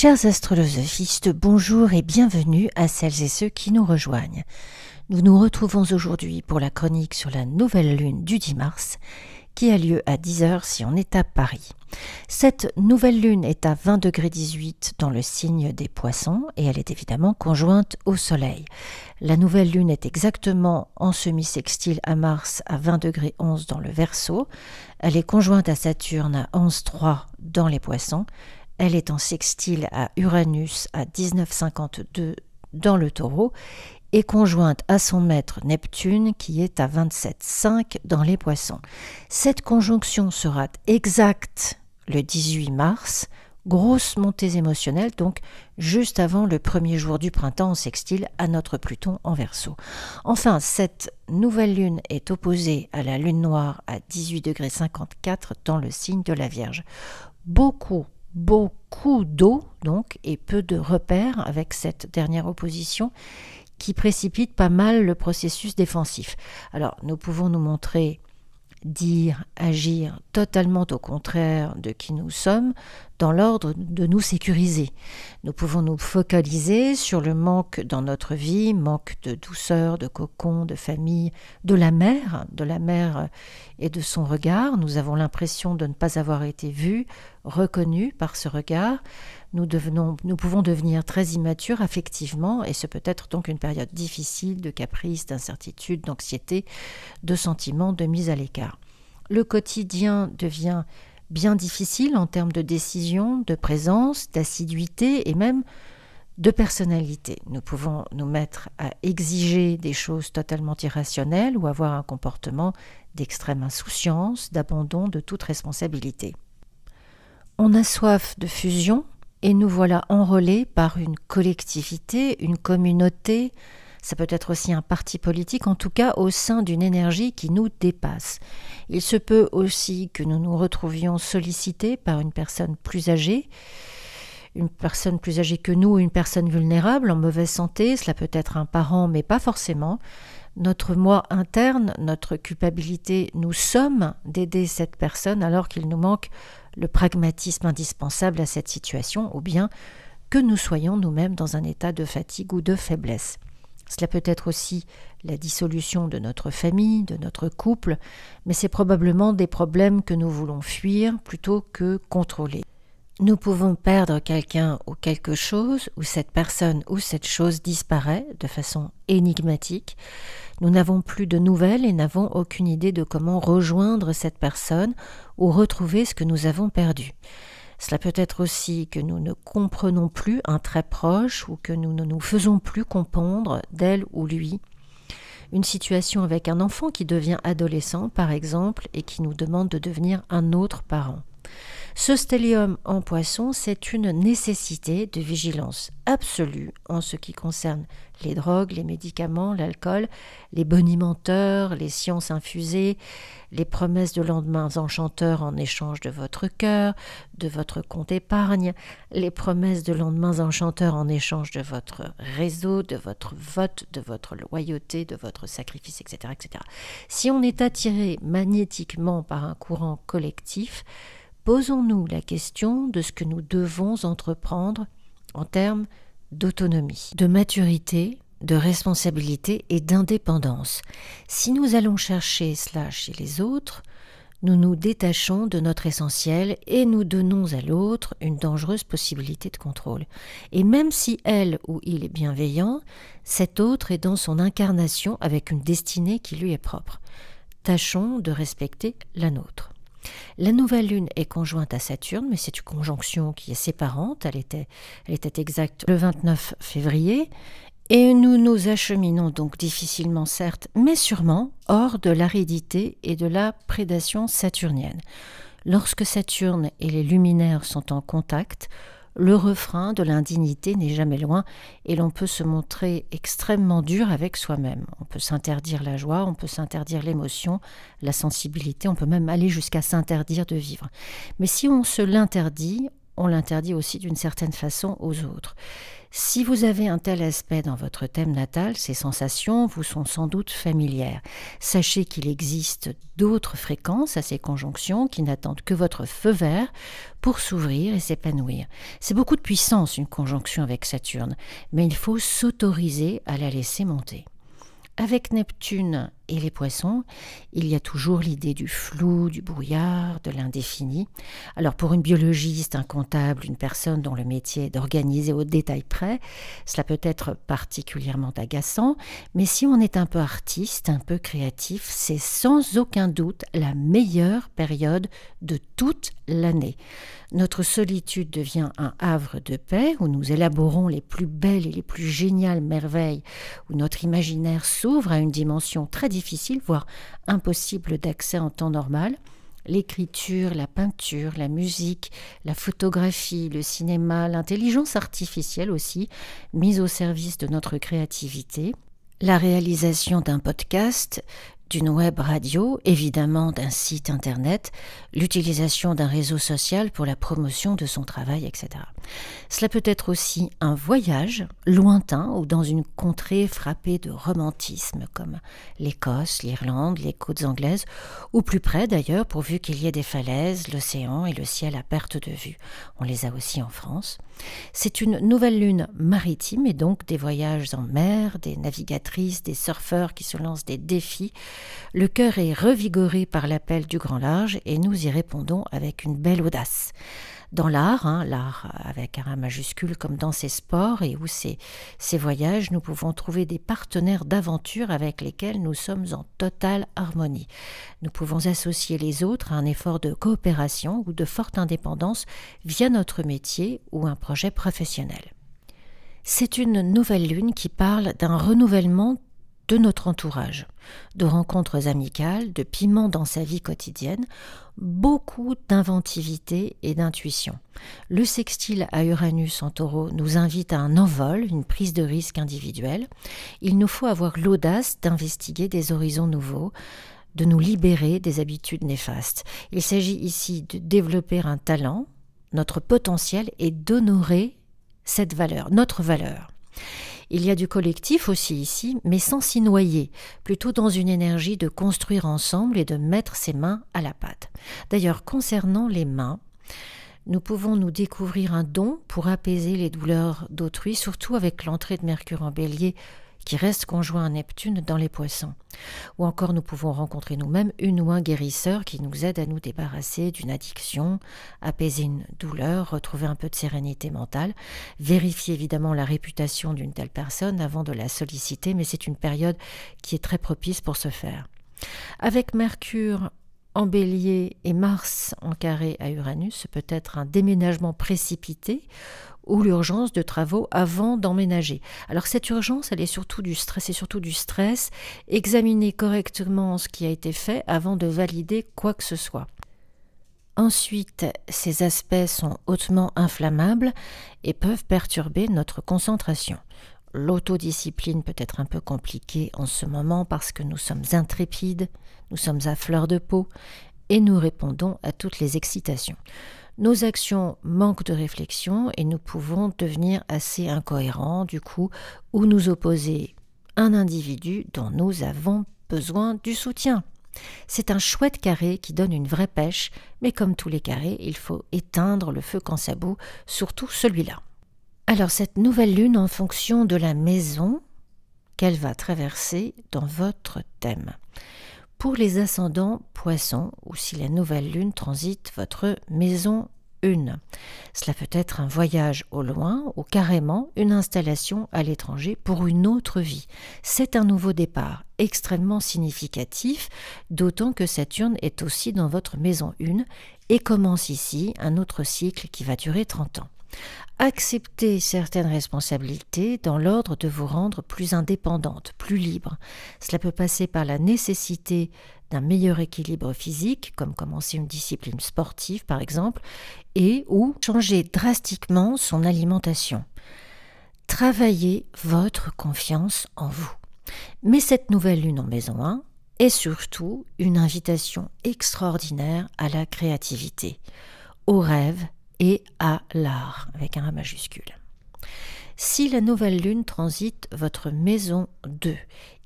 Chers astrolosophistes, bonjour et bienvenue à celles et ceux qui nous rejoignent. Nous nous retrouvons aujourd'hui pour la chronique sur la nouvelle lune du 10 mars qui a lieu à 10h si on est à Paris. Cette nouvelle lune est à 20,18 dans le signe des Poissons et elle est évidemment conjointe au Soleil. La nouvelle lune est exactement en semi-sextile à Mars à 20,11 dans le Verseau. Elle est conjointe à Saturne à 11,3 dans les Poissons. Elle est en sextile à Uranus à 19,52 dans le Taureau et conjointe à son maître Neptune qui est à 27,5 dans les Poissons. Cette conjonction sera exacte le 18 mars, grosse montée émotionnelle, donc juste avant le premier jour du printemps en sextile à notre Pluton en Verseau. Enfin, cette nouvelle lune est opposée à la lune noire à 18,54 dans le signe de la Vierge. Beaucoup d'eau donc et peu de repères avec cette dernière opposition qui précipite pas mal le processus défensif. Alors nous pouvons nous montrer, dire, agir totalement au contraire de qui nous sommes dans l'ordre de nous sécuriser. Nous pouvons nous focaliser sur le manque dans notre vie, manque de douceur, de cocon, de famille, de la mère et de son regard. Nous avons l'impression de ne pas avoir été vus, reconnus par ce regard. Nous pouvons devenir très immatures affectivement et ce peut être donc une période difficile de caprice, d'incertitude, d'anxiété, de sentiments de mise à l'écart. Le quotidien devient bien difficile en termes de décision, de présence, d'assiduité et même de personnalité. Nous pouvons nous mettre à exiger des choses totalement irrationnelles ou avoir un comportement d'extrême insouciance, d'abandon de toute responsabilité. On a soif de fusion et nous voilà enrôlés par une collectivité, une communauté, ça peut être aussi un parti politique, en tout cas au sein d'une énergie qui nous dépasse. Il se peut aussi que nous nous retrouvions sollicités par une personne plus âgée que nous, une personne vulnérable, en mauvaise santé, cela peut être un parent, mais pas forcément. Notre moi interne, notre culpabilité, nous sommes d'aider cette personne alors qu'il nous manque le pragmatisme indispensable à cette situation, ou bien que nous soyons nous-mêmes dans un état de fatigue ou de faiblesse. Cela peut être aussi la dissolution de notre famille, de notre couple, mais c'est probablement des problèmes que nous voulons fuir plutôt que contrôler. Nous pouvons perdre quelqu'un ou quelque chose, où cette personne ou cette chose disparaît de façon énigmatique. Nous n'avons plus de nouvelles et n'avons aucune idée de comment rejoindre cette personne ou retrouver ce que nous avons perdu. Cela peut être aussi que nous ne comprenons plus un très proche ou que nous ne nous faisons plus comprendre d'elle ou lui. Une situation avec un enfant qui devient adolescent, par exemple, et qui nous demande de devenir un autre parent. Ce stellium en Poisson, c'est une nécessité de vigilance absolue en ce qui concerne les drogues, les médicaments, l'alcool, les bonimenteurs, les sciences infusées, les promesses de lendemains enchanteurs en échange de votre cœur, de votre compte épargne, les promesses de lendemains enchanteurs en échange de votre réseau, de votre vote, de votre loyauté, de votre sacrifice, etc., etc. Si on est attiré magnétiquement par un courant collectif, posons-nous la question de ce que nous devons entreprendre en termes d'autonomie, de maturité, de responsabilité et d'indépendance. Si nous allons chercher cela chez les autres, nous nous détachons de notre essentiel et nous donnons à l'autre une dangereuse possibilité de contrôle. Et même si elle ou il est bienveillant, cet autre est dans son incarnation avec une destinée qui lui est propre. Tâchons de respecter la nôtre. La nouvelle lune est conjointe à Saturne, mais c'est une conjonction qui est séparante. Elle était exacte le 29 février. Et nous nous acheminons donc difficilement, certes, mais sûrement hors de l'aridité et de la prédation saturnienne. Lorsque Saturne et les luminaires sont en contact, le refrain de l'indignité n'est jamais loin et l'on peut se montrer extrêmement dur avec soi-même. On peut s'interdire la joie, on peut s'interdire l'émotion, la sensibilité, on peut même aller jusqu'à s'interdire de vivre. Mais si on se l'interdit, on l'interdit aussi d'une certaine façon aux autres. Si vous avez un tel aspect dans votre thème natal, ces sensations vous sont sans doute familières. Sachez qu'il existe d'autres fréquences à ces conjonctions qui n'attendent que votre feu vert pour s'ouvrir et s'épanouir. C'est beaucoup de puissance une conjonction avec Saturne, mais il faut s'autoriser à la laisser monter. Avec Neptune et les Poissons, il y a toujours l'idée du flou, du brouillard, de l'indéfini. Alors pour une biologiste, un comptable, une personne dont le métier est d'organiser au détail près, cela peut être particulièrement agaçant, mais si on est un peu artiste, un peu créatif, c'est sans aucun doute la meilleure période de toute l'année. Notre solitude devient un havre de paix où nous élaborons les plus belles et les plus géniales merveilles, où notre imaginaire s'ouvre à une dimension très difficile, voire impossible d'accès en temps normal. L'écriture, la peinture, la musique, la photographie, le cinéma, l'intelligence artificielle aussi, mise au service de notre créativité, la réalisation d'un podcast, d'une web radio, évidemment d'un site internet, l'utilisation d'un réseau social pour la promotion de son travail, etc. Cela peut être aussi un voyage lointain ou dans une contrée frappée de romantisme comme l'Écosse, l'Irlande, les côtes anglaises, ou plus près d'ailleurs pourvu qu'il y ait des falaises, l'océan et le ciel à perte de vue. On les a aussi en France. C'est une nouvelle lune maritime et donc des voyages en mer, des navigatrices, des surfeurs qui se lancent des défis. Le cœur est revigoré par l'appel du grand large et nous y répondons avec une belle audace. Dans l'art, l'art avec un A majuscule comme dans ces sports et où ces voyages, nous pouvons trouver des partenaires d'aventure avec lesquels nous sommes en totale harmonie. Nous pouvons associer les autres à un effort de coopération ou de forte indépendance via notre métier ou un projet professionnel. C'est une nouvelle lune qui parle d'un renouvellement de notre entourage, de rencontres amicales, de piment dans sa vie quotidienne, beaucoup d'inventivité et d'intuition. Le sextile à Uranus en Taureau nous invite à un envol, une prise de risque individuelle. Il nous faut avoir l'audace d'investiguer des horizons nouveaux, de nous libérer des habitudes néfastes. Il s'agit ici de développer un talent, notre potentiel et d'honorer cette valeur, notre valeur. Il y a du collectif aussi ici, mais sans s'y noyer, plutôt dans une énergie de construire ensemble et de mettre ses mains à la pâte. D'ailleurs, concernant les mains, nous pouvons nous découvrir un don pour apaiser les douleurs d'autrui, surtout avec l'entrée de Mercure en Bélier, qui reste conjoint à Neptune dans les Poissons. Ou encore nous pouvons rencontrer nous-mêmes une ou un guérisseur qui nous aide à nous débarrasser d'une addiction, apaiser une douleur, retrouver un peu de sérénité mentale, vérifier évidemment la réputation d'une telle personne avant de la solliciter, mais c'est une période qui est très propice pour ce faire. Avec Mercure en Bélier et Mars en carré à Uranus, ce peut être un déménagement précipité ou l'urgence de travaux avant d'emménager. Alors cette urgence, elle est surtout du stress, examiner correctement ce qui a été fait avant de valider quoi que ce soit. Ensuite, ces aspects sont hautement inflammables et peuvent perturber notre concentration. L'autodiscipline peut être un peu compliquée en ce moment parce que nous sommes intrépides, nous sommes à fleur de peau et nous répondons à toutes les excitations. Nos actions manquent de réflexion et nous pouvons devenir assez incohérents, du coup, ou nous opposer un individu dont nous avons besoin du soutien. C'est un chouette carré qui donne une vraie pêche, mais comme tous les carrés, il faut éteindre le feu quand ça bout, surtout celui-là. Alors cette nouvelle lune, en fonction de la maison qu'elle va traverser dans votre thème. Pour les ascendants Poissons, ou si la nouvelle lune transite votre maison 1. Cela peut être un voyage au loin ou carrément une installation à l'étranger pour une autre vie. C'est un nouveau départ extrêmement significatif, d'autant que Saturne est aussi dans votre maison 1 et commence ici un autre cycle qui va durer 30 ans. Acceptez certaines responsabilités dans l'ordre de vous rendre plus indépendante, plus libre. Cela peut passer par la nécessité d'un meilleur équilibre physique, comme commencer une discipline sportive par exemple, et ou changer drastiquement son alimentation. Travaillez votre confiance en vous. Mais cette nouvelle lune en maison 1 est surtout une invitation extraordinaire à la créativité, au rêve et à l'art, avec un A majuscule. Si la nouvelle lune transite votre maison 2,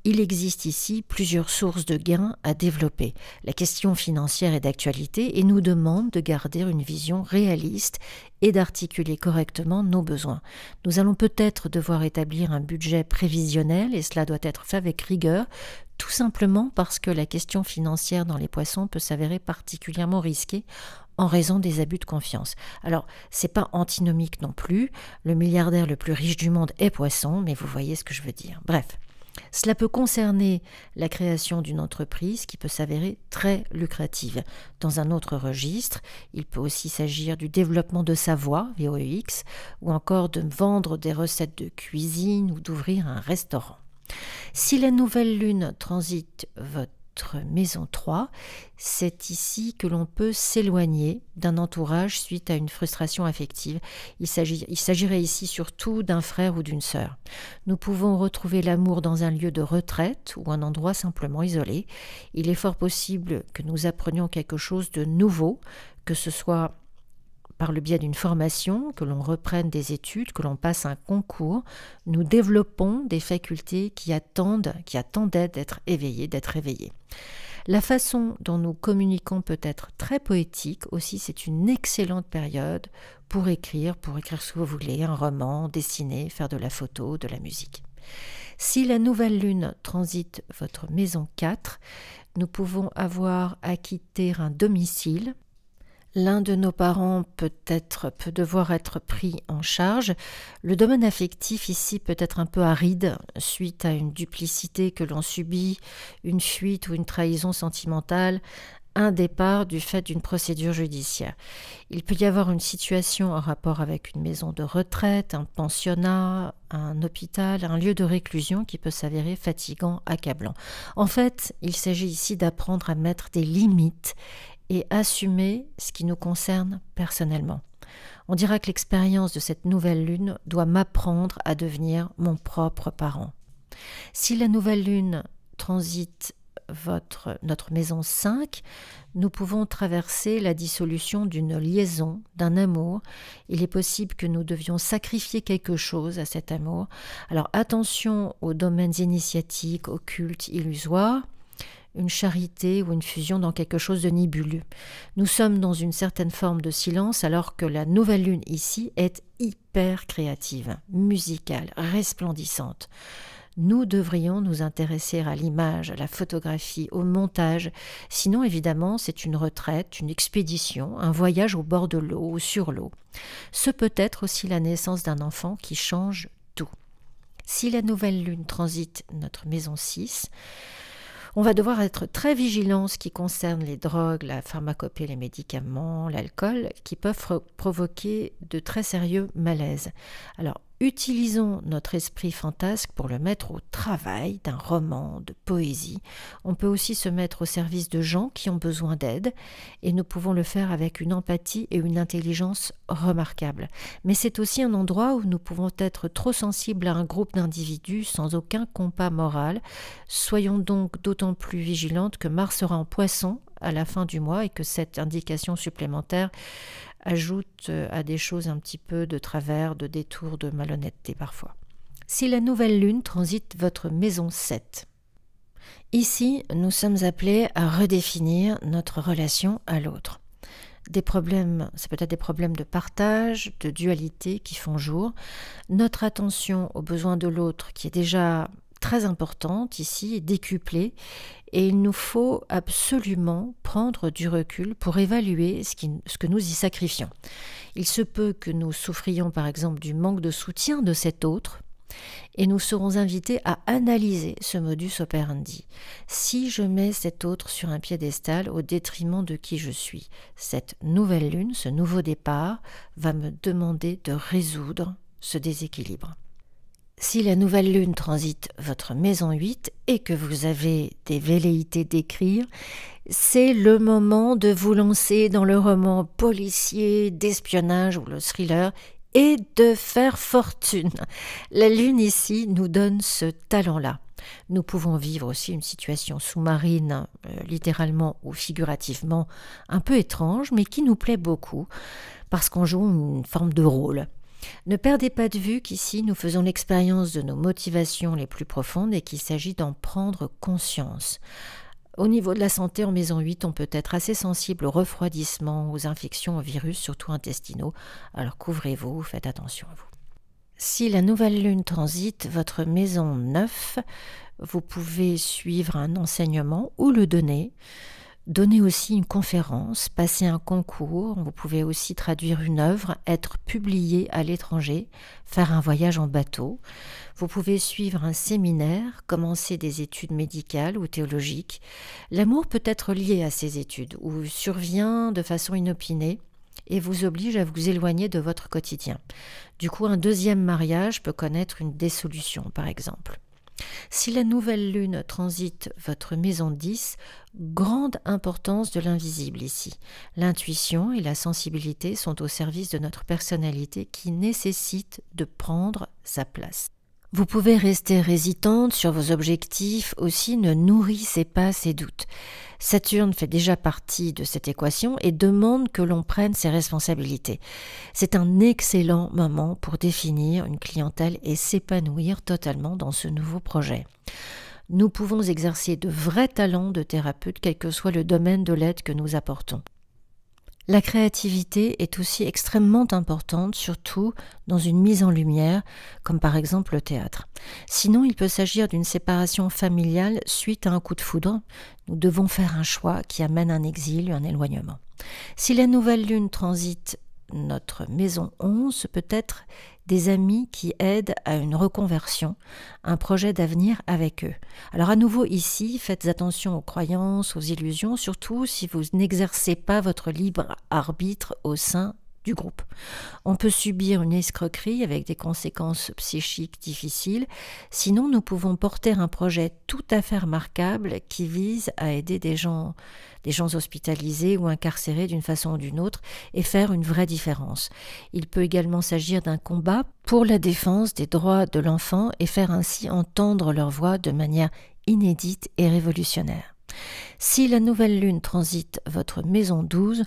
il existe ici plusieurs sources de gains à développer. La question financière est d'actualité et nous demande de garder une vision réaliste et d'articuler correctement nos besoins. Nous allons peut-être devoir établir un budget prévisionnel et cela doit être fait avec rigueur, tout simplement parce que la question financière dans les poissons peut s'avérer particulièrement risquée en raison des abus de confiance. Alors, c'est pas antinomique non plus, le milliardaire le plus riche du monde est poisson, mais vous voyez ce que je veux dire. Bref. Cela peut concerner la création d'une entreprise qui peut s'avérer très lucrative. Dans un autre registre, il peut aussi s'agir du développement de sa voix, VOEX, ou encore de vendre des recettes de cuisine ou d'ouvrir un restaurant. Si la nouvelle lune transite votre maison 3, c'est ici que l'on peut s'éloigner d'un entourage suite à une frustration affective. Il s'agirait ici surtout d'un frère ou d'une sœur. Nous pouvons retrouver l'amour dans un lieu de retraite ou un endroit simplement isolé. Il est fort possible que nous apprenions quelque chose de nouveau, que ce soit par le biais d'une formation, que l'on reprenne des études, que l'on passe un concours, nous développons des facultés qui attendaient d'être éveillées. La façon dont nous communiquons peut être très poétique aussi, c'est une excellente période pour écrire ce que vous voulez, un roman, dessiner, faire de la photo, de la musique. Si la nouvelle lune transite votre maison 4, nous pouvons avoir à quitter un domicile. L'un de nos parents peut devoir être pris en charge. Le domaine affectif ici peut être un peu aride suite à une duplicité que l'on subit, une fuite ou une trahison sentimentale, un départ du fait d'une procédure judiciaire. Il peut y avoir une situation en rapport avec une maison de retraite, un pensionnat, un hôpital, un lieu de réclusion qui peut s'avérer fatigant, accablant. En fait, il s'agit ici d'apprendre à mettre des limites et assumer ce qui nous concerne personnellement. On dira que l'expérience de cette nouvelle lune doit m'apprendre à devenir mon propre parent. Si la nouvelle lune transite notre maison 5, nous pouvons traverser la dissolution d'une liaison, d'un amour. Il est possible que nous devions sacrifier quelque chose à cet amour. Alors attention aux domaines initiatiques, occultes, illusoires, une charité ou une fusion dans quelque chose de nébuleux. Nous sommes dans une certaine forme de silence alors que la nouvelle lune ici est hyper créative, musicale, resplendissante. Nous devrions nous intéresser à l'image, à la photographie, au montage. Sinon, évidemment, c'est une retraite, une expédition, un voyage au bord de l'eau ou sur l'eau. Ce peut être aussi la naissance d'un enfant qui change tout. Si la nouvelle lune transite notre maison 6, on va devoir être très vigilant en ce qui concerne les drogues, la pharmacopée, les médicaments, l'alcool, qui peuvent provoquer de très sérieux malaises. Alors, utilisons notre esprit fantasque pour le mettre au travail d'un roman, de poésie. On peut aussi se mettre au service de gens qui ont besoin d'aide et nous pouvons le faire avec une empathie et une intelligence remarquables. Mais c'est aussi un endroit où nous pouvons être trop sensibles à un groupe d'individus sans aucun compas moral. Soyons donc d'autant plus vigilantes que Mars sera en Poisson à la fin du mois et que cette indication supplémentaire ajoute à des choses un petit peu de travers, de détour, de malhonnêteté parfois. Si la nouvelle lune transite votre maison 7, ici nous sommes appelés à redéfinir notre relation à l'autre. Des problèmes, c'est peut-être des problèmes de partage, de dualité qui font jour. Notre attention aux besoins de l'autre qui est déjà très importante ici, décuplée, et il nous faut absolument prendre du recul pour évaluer ce que nous y sacrifions. Il se peut que nous souffrions par exemple du manque de soutien de cet autre, et nous serons invités à analyser ce modus operandi. Si je mets cet autre sur un piédestal au détriment de qui je suis, cette nouvelle lune, ce nouveau départ, va me demander de résoudre ce déséquilibre. Si la nouvelle lune transite votre maison 8 et que vous avez des velléités d'écrire, c'est le moment de vous lancer dans le roman policier, d'espionnage ou le thriller et de faire fortune. La lune ici nous donne ce talent-là. Nous pouvons vivre aussi une situation sous-marine, littéralement ou figurativement, un peu étrange, mais qui nous plaît beaucoup, parce qu'on joue une forme de rôle. Ne perdez pas de vue qu'ici, nous faisons l'expérience de nos motivations les plus profondes et qu'il s'agit d'en prendre conscience. Au niveau de la santé, en maison 8, on peut être assez sensible au refroidissement, aux infections, aux virus, surtout intestinaux. Alors couvrez-vous, faites attention à vous. Si la nouvelle lune transite votre maison 9, vous pouvez suivre un enseignement ou le donner. Donner aussi une conférence, passer un concours, vous pouvez aussi traduire une œuvre, être publié à l'étranger, faire un voyage en bateau. Vous pouvez suivre un séminaire, commencer des études médicales ou théologiques. L'amour peut être lié à ces études ou survient de façon inopinée et vous oblige à vous éloigner de votre quotidien. Du coup, un deuxième mariage peut connaître une dissolution, par exemple. Si la nouvelle lune transite votre maison 10, grande importance de l'invisible ici. L'intuition et la sensibilité sont au service de notre personnalité qui nécessite de prendre sa place. Vous pouvez rester hésitante sur vos objectifs, aussi ne nourrissez pas ces doutes. Saturne fait déjà partie de cette équation et demande que l'on prenne ses responsabilités. C'est un excellent moment pour définir une clientèle et s'épanouir totalement dans ce nouveau projet. Nous pouvons exercer de vrais talents de thérapeute, quel que soit le domaine de l'aide que nous apportons. La créativité est aussi extrêmement importante, surtout dans une mise en lumière, comme par exemple le théâtre. Sinon, il peut s'agir d'une séparation familiale suite à un coup de foudre. Nous devons faire un choix qui amène un exil ou un éloignement. Si la nouvelle lune transite notre maison 11, peut-être des amis qui aident à une reconversion, un projet d'avenir avec eux. Alors à nouveau ici, faites attention aux croyances, aux illusions, surtout si vous n'exercez pas votre libre arbitre au sein du groupe. On peut subir une escroquerie avec des conséquences psychiques difficiles, sinon nous pouvons porter un projet tout à fait remarquable qui vise à aider des gens hospitalisés ou incarcérés d'une façon ou d'une autre et faire une vraie différence. Il peut également s'agir d'un combat pour la défense des droits de l'enfant et faire ainsi entendre leur voix de manière inédite et révolutionnaire. Si la nouvelle lune transite votre maison 12,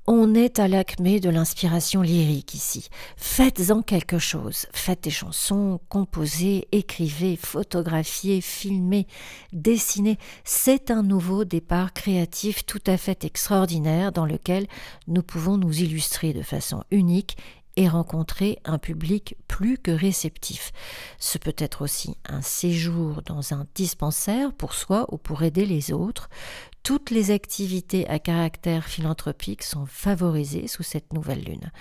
on est à l'acmé de l'inspiration lyrique ici. Faites-en quelque chose. Faites des chansons, composez, écrivez, photographiez, filmez, dessinez. C'est un nouveau départ créatif tout à fait extraordinaire dans lequel nous pouvons nous illustrer de façon unique et rencontrer un public plus que réceptif. Ce peut être aussi un séjour dans un dispensaire pour soi ou pour aider les autres. Toutes les activités à caractère philanthropique sont favorisées sous cette nouvelle lune.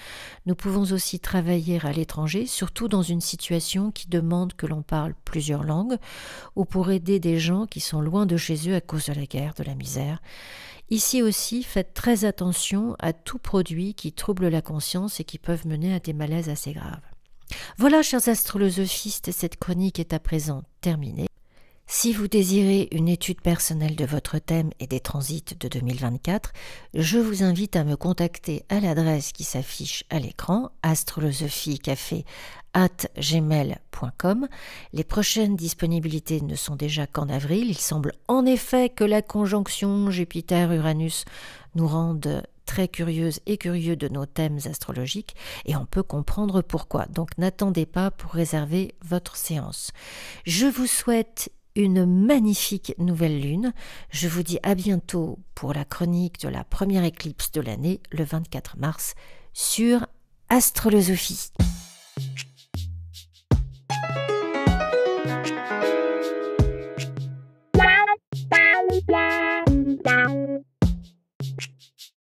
Nous pouvons aussi travailler à l'étranger, surtout dans une situation qui demande que l'on parle plusieurs langues, ou pour aider des gens qui sont loin de chez eux à cause de la guerre, de la misère. Ici aussi, faites très attention à tout produit qui trouble la conscience et qui peuvent mener à des malaises assez graves. Voilà, chers astrolosophistes, cette chronique est à présent terminée. Si vous désirez une étude personnelle de votre thème et des transits de 2024, je vous invite à me contacter à l'adresse qui s'affiche à l'écran, astrolosophicafé@gmail.com. Les prochaines disponibilités ne sont déjà qu'en avril. Il semble en effet que la conjonction Jupiter-Uranus nous rende très curieuses et curieux de nos thèmes astrologiques et on peut comprendre pourquoi. Donc n'attendez pas pour réserver votre séance. Je vous souhaite une magnifique nouvelle lune. Je vous dis à bientôt pour la chronique de la première éclipse de l'année, le 24 mars, sur Astrolosophie. Blah.